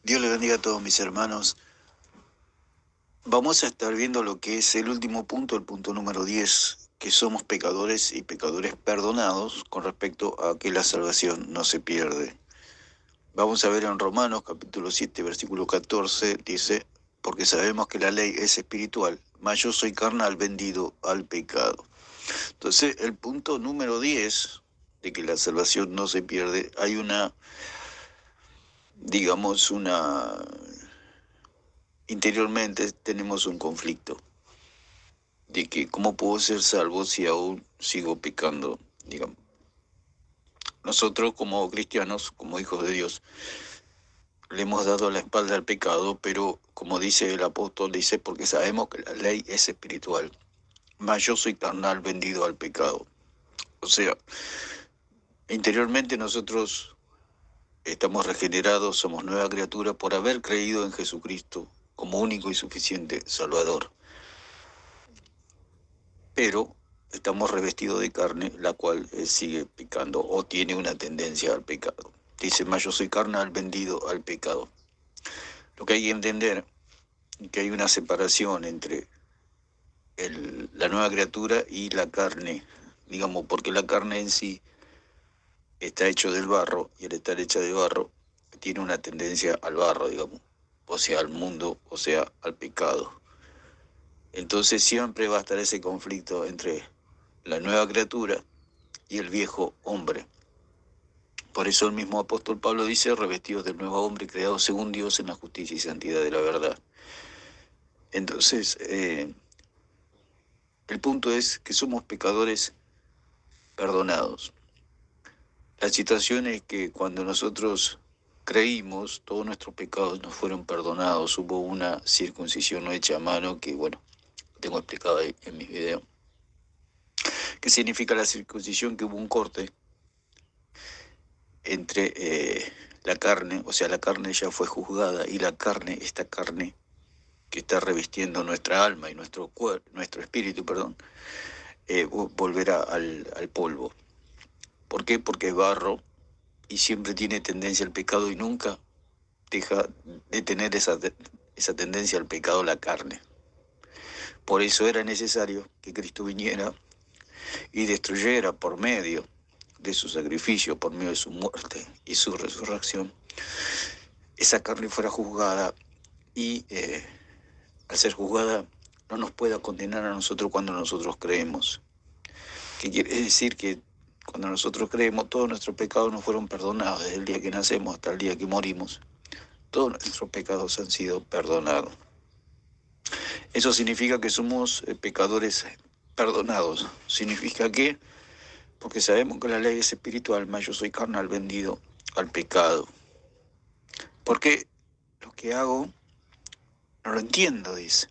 Dios le bendiga a todos mis hermanos. Vamos a estar viendo lo que es el último punto, el punto número 10, que somos pecadores y pecadores perdonados con respecto a que la salvación no se pierde. Vamos a ver en Romanos capítulo 7, versículo 14, dice, porque sabemos que la ley es espiritual, mas yo soy carnal vendido al pecado. Entonces, el punto número 10, de que la salvación no se pierde, hay una interiormente tenemos un conflicto de que cómo puedo ser salvo si aún sigo pecando, digamos. Nosotros como cristianos, como hijos de Dios, le hemos dado la espalda al pecado, pero como dice el apóstol, dice, porque sabemos que la ley es espiritual, mas yo soy carnal vendido al pecado. O sea, interiormente nosotros estamos regenerados, somos nueva criatura por haber creído en Jesucristo como único y suficiente Salvador. Pero estamos revestidos de carne, la cual sigue pecando o tiene una tendencia al pecado. Dice, mas yo soy carnal vendido al pecado. Lo que hay que entender es que hay una separación entre la nueva criatura y la carne, digamos, porque la carne en sí está hecho del barro y al estar hecha de barro tiene una tendencia al barro, digamos, o sea, al mundo, o sea, al pecado. Entonces siempre va a estar ese conflicto entre la nueva criatura y el viejo hombre. Por eso el mismo apóstol Pablo dice, revestidos del nuevo hombre creado según Dios en la justicia y santidad de la verdad. Entonces, el punto es que somos pecadores perdonados. La situación es que cuando nosotros creímos, todos nuestros pecados nos fueron perdonados. Hubo una circuncisión no hecha a mano que, bueno, tengo explicado ahí en mis videos. ¿Qué significa la circuncisión? Que hubo un corte entre la carne, o sea, la carne ya fue juzgada y la carne, esta carne que está revistiendo nuestra alma y nuestro espíritu, volverá al polvo. ¿Por qué? Porque es barro y siempre tiene tendencia al pecado y nunca deja de tener esa tendencia al pecado la carne. Por eso era necesario que Cristo viniera y destruyera por medio de su sacrificio, por medio de su muerte y su resurrección, esa carne fuera juzgada y al ser juzgada no nos pueda condenar a nosotros cuando nosotros creemos. ¿Qué quiere decir? Que cuando nosotros creemos, todos nuestros pecados nos fueron perdonados desde el día que nacemos hasta el día que morimos. Todos nuestros pecados han sido perdonados. Eso significa que somos pecadores perdonados. Significa que, porque sabemos que la ley es espiritual, mas yo soy carnal vendido al pecado. Porque lo que hago no lo entiendo, dice.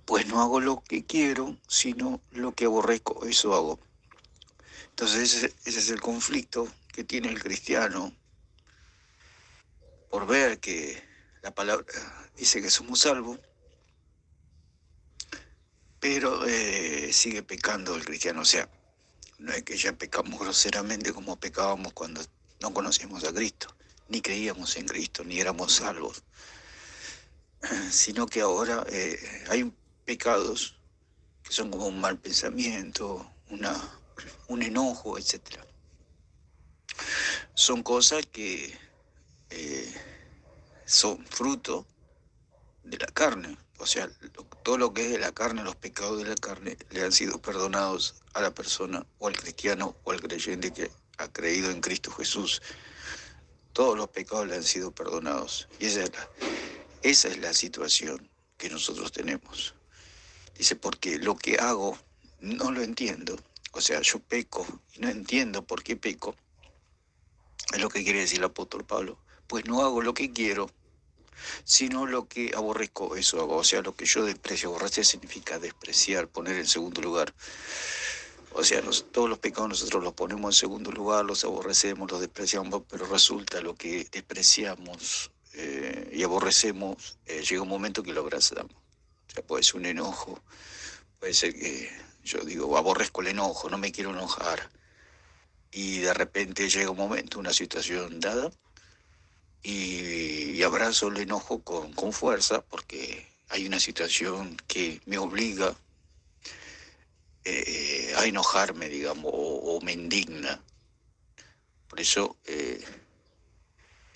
Pues no hago lo que quiero, sino lo que aborrezco, eso hago. Entonces ese es el conflicto que tiene el cristiano por ver que la palabra dice que somos salvos, pero sigue pecando el cristiano. O sea, no es que ya pecamos groseramente como pecábamos cuando no conocíamos a Cristo, ni creíamos en Cristo, ni éramos salvos, sino que ahora hay pecados que son como un mal pensamiento, un enojo, etcétera. Son cosas que eh, son fruto de la carne. O sea, todo lo que es de la carne, los pecados de la carne, le han sido perdonados a la persona o al cristiano o al creyente que ha creído en Cristo Jesús. Todos los pecados le han sido perdonados. Y esa es la situación que nosotros tenemos. Dice, porque lo que hago no lo entiendo. O sea, yo peco y no entiendo por qué peco. Es lo que quiere decir el apóstol Pablo. Pues no hago lo que quiero, sino lo que aborrezco, eso hago. O sea, lo que yo desprecio. Aborrecer significa despreciar, poner en segundo lugar. O sea, todos los pecados nosotros los ponemos en segundo lugar, los aborrecemos, los despreciamos, pero resulta lo que despreciamos y aborrecemos, llega un momento que lo abrazamos. O sea, puede ser un enojo, puede ser que yo digo, aborrezco el enojo, no me quiero enojar. Y de repente llega un momento, una situación dada, y abrazo el enojo con fuerza, porque hay una situación que me obliga a enojarme, digamos, o me indigna. Por eso el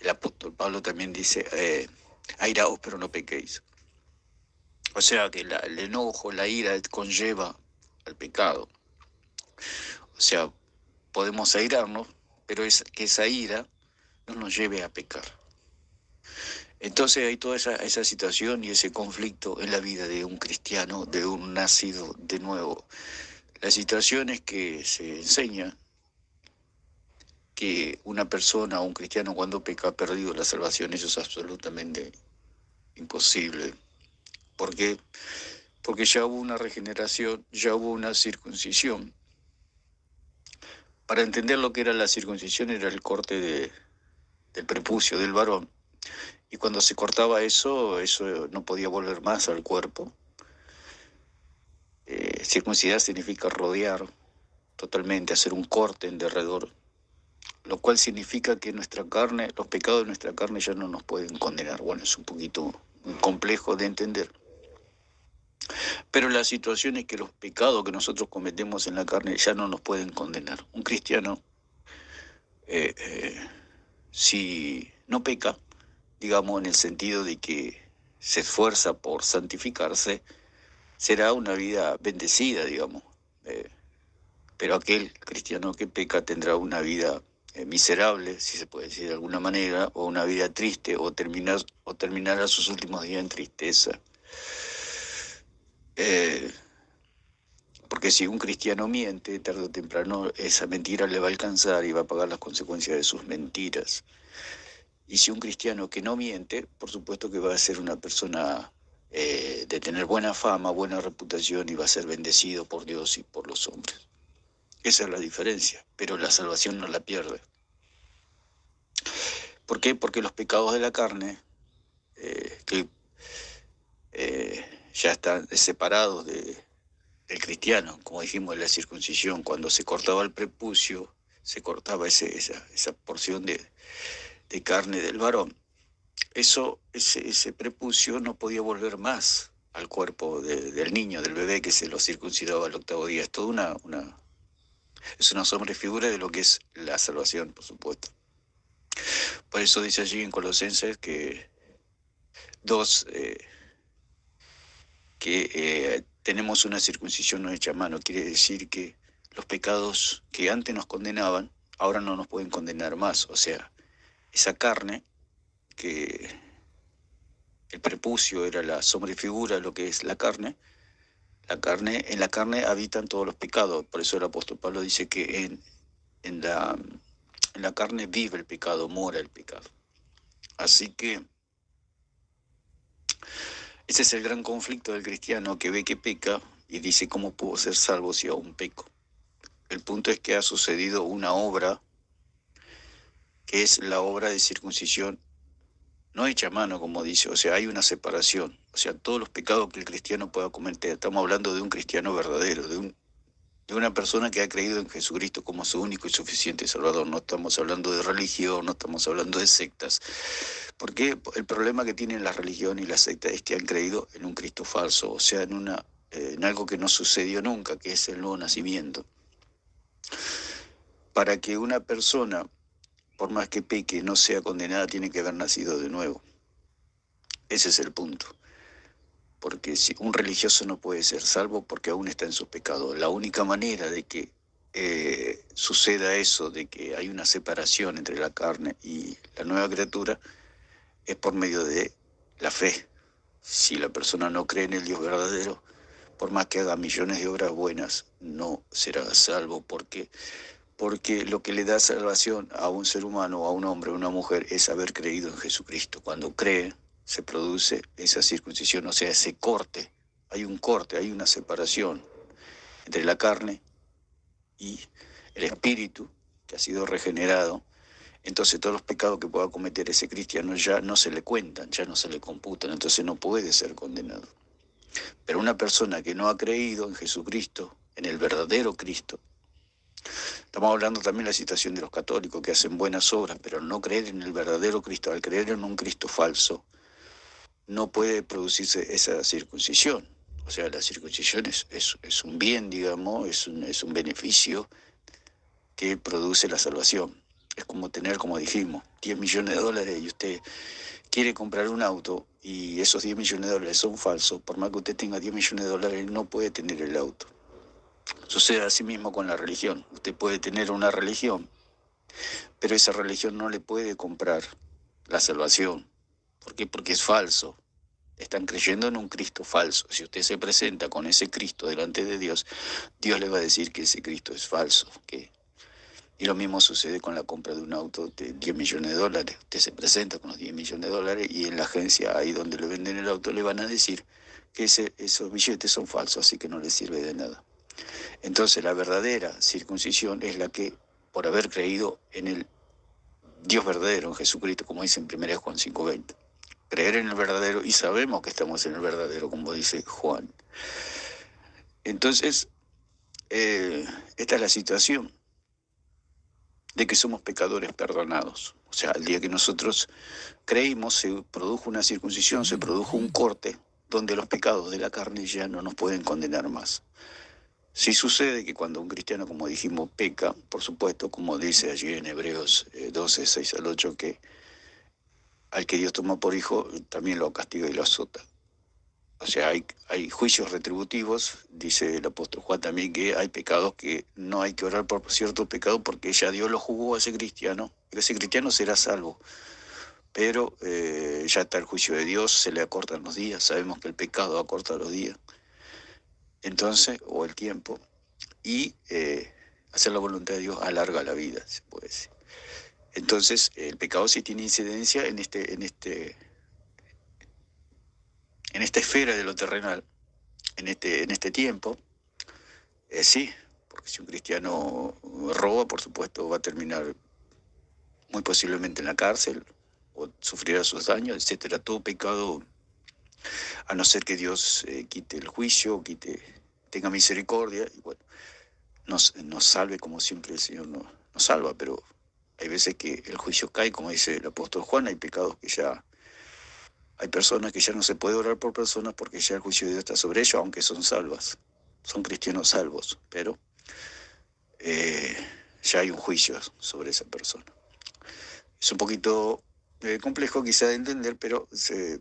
apóstol Pablo también dice, airaos pero no pequéis. O sea que el enojo, la ira conlleva al pecado. O sea, podemos airarnos, pero es que esa ira no nos lleve a pecar. Entonces hay toda esa situación y ese conflicto en la vida de un cristiano, de un nacido de nuevo. La situación es que se enseña que una persona o un cristiano cuando peca ha perdido la salvación. Eso es absolutamente imposible. ¿Por qué? Porque ya hubo una regeneración, ya hubo una circuncisión. Para entender lo que era la circuncisión, era el corte del prepucio del varón. Y cuando se cortaba eso no podía volver más al cuerpo. Circuncidar significa rodear totalmente, hacer un corte en derredor, lo cual significa que nuestra carne, los pecados de nuestra carne ya no nos pueden condenar. Bueno, es un poquito complejo de entender. Pero la situación es que los pecados que nosotros cometemos en la carne ya no nos pueden condenar. Un cristiano, si no peca, digamos en el sentido de que se esfuerza por santificarse, será una vida bendecida, digamos. Pero aquel cristiano que peca tendrá una vida miserable, si se puede decir de alguna manera, o una vida triste, o terminará sus últimos días en tristeza. Porque si un cristiano miente, tarde o temprano esa mentira le va a alcanzar y va a pagar las consecuencias de sus mentiras. Y si un cristiano que no miente, por supuesto que va a ser una persona de tener buena fama, buena reputación, y va a ser bendecido por Dios y por los hombres. Esa es la diferencia, pero la salvación no la pierde. ¿Por qué? Porque los pecados de la carne, que ya están separados del cristiano, como dijimos en la circuncisión, cuando se cortaba el prepucio, se cortaba esa porción de carne del varón. Ese prepucio no podía volver más al cuerpo del niño, del bebé que se lo circuncidaba al 8º día. Es toda es una sobrefigura de lo que es la salvación, por supuesto. Por eso dice allí en Colosenses que tenemos una circuncisión no hecha a mano. Quiere decir que los pecados que antes nos condenaban, ahora no nos pueden condenar más. O sea, esa carne, que el prepucio era la sobrefigura de lo que es la carne, en la carne habitan todos los pecados. Por eso el apóstol Pablo dice que en la carne vive el pecado, mora el pecado. Así que ese es el gran conflicto del cristiano, que ve que peca y dice, ¿cómo puedo ser salvo si aún peco? El punto es que ha sucedido una obra, que es la obra de circuncisión, no hecha a mano, como dice. O sea, hay una separación. O sea, todos los pecados que el cristiano pueda cometer, estamos hablando de un cristiano verdadero, de una persona que ha creído en Jesucristo como su único y suficiente Salvador. No estamos hablando de religión, no estamos hablando de sectas. Porque el problema que tienen la religión y la secta es que han creído en un Cristo falso, o sea, en algo que no sucedió nunca, que es el nuevo nacimiento. Para que una persona, por más que peque, no sea condenada, tiene que haber nacido de nuevo. Ese es el punto. Porque si un religioso no puede ser salvo porque aún está en su pecado. La única manera de que suceda eso, de que hay una separación entre la carne y la nueva criatura, es por medio de la fe. Si la persona no cree en el Dios verdadero, por más que haga millones de obras buenas, no será salvo. Porque lo que le da salvación a un ser humano, a un hombre o una mujer, es haber creído en Jesucristo. Cuando cree, se produce esa circuncisión, o sea, ese corte. Hay un corte, hay una separación entre la carne y el espíritu, que ha sido regenerado. Entonces todos los pecados que pueda cometer ese cristiano ya no se le cuentan, ya no se le computan, entonces no puede ser condenado. Pero una persona que no ha creído en Jesucristo, en el verdadero Cristo, Estamos hablando también de la situación de los católicos que hacen buenas obras, pero al no creer en el verdadero Cristo, al creer en un Cristo falso, no puede producirse esa circuncisión. O sea, la circuncisión es un bien, digamos, es un beneficio que produce la salvación. Es como tener, como dijimos, 10 millones de dólares y usted quiere comprar un auto y esos 10 millones de dólares son falsos. Por más que usted tenga 10 millones de dólares, no puede tener el auto. Sucede así mismo con la religión. Usted puede tener una religión, pero esa religión no le puede comprar la salvación. ¿Por qué? Porque es falso. Están creyendo en un Cristo falso. Si usted se presenta con ese Cristo delante de Dios, Dios le va a decir que ese Cristo es falso. Y lo mismo sucede con la compra de un auto de 10 millones de dólares. Usted se presenta con los 10 millones de dólares y en la agencia, ahí donde le venden el auto, le van a decir que esos billetes son falsos, así que no le sirve de nada. Entonces la verdadera circuncisión es la que, por haber creído en el Dios verdadero, en Jesucristo, como dice en 1 Juan 5:20, creer en el verdadero, y sabemos que estamos en el verdadero, como dice Juan. Entonces, esta es la situación de que somos pecadores perdonados. O sea, el día que nosotros creímos, se produjo una circuncisión, se produjo un corte, donde los pecados de la carne ya no nos pueden condenar más. Sí sucede que cuando un cristiano, como dijimos, peca, por supuesto, como dice allí en Hebreos 12, 6 al 8, que al que Dios toma por hijo, también lo castiga y lo azota. O sea, hay juicios retributivos, dice el apóstol Juan también, que hay pecados que no hay que orar por ciertos pecados porque ya Dios lo juzgó a ese cristiano, y ese cristiano será salvo. Pero ya está el juicio de Dios, se le acortan los días, sabemos que el pecado acorta los días, entonces, o el tiempo, y hacer la voluntad de Dios alarga la vida, se puede decir. Entonces, el pecado sí tiene incidencia en esta esfera de lo terrenal, en este tiempo, sí, porque si un cristiano roba, por supuesto, va a terminar muy posiblemente en la cárcel o sufrirá sus daños, etcétera. Todo pecado, a no ser que Dios quite el juicio, tenga misericordia, y bueno, nos salve como siempre el Señor nos salva, pero hay veces que el juicio cae, como dice el apóstol Juan, hay pecados que ya, hay personas que ya no se puede orar por personas porque ya el juicio de Dios está sobre ellos, aunque son salvas, son cristianos salvos, pero ya hay un juicio sobre esa persona. Es un poquito complejo quizá de entender, pero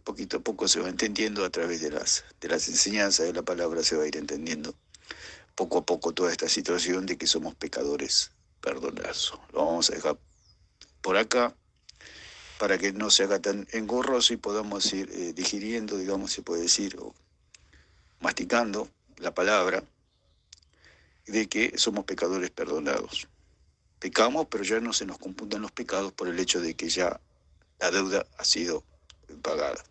poquito a poco se va entendiendo a través de las enseñanzas de la palabra, se va a ir entendiendo poco a poco toda esta situación de que somos pecadores perdonados. Lo vamos a dejar por acá para que no se haga tan engorroso y podamos ir digiriendo, digamos, se puede decir, o masticando la palabra de que somos pecadores perdonados. Pecamos, pero ya no se nos computan los pecados por el hecho de que ya la deuda ha sido pagada.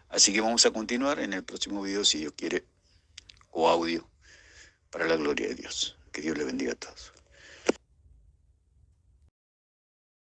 Así que vamos a continuar en el próximo video, si Dios quiere, o audio, para la gloria de Dios. Que Dios le bendiga a todos.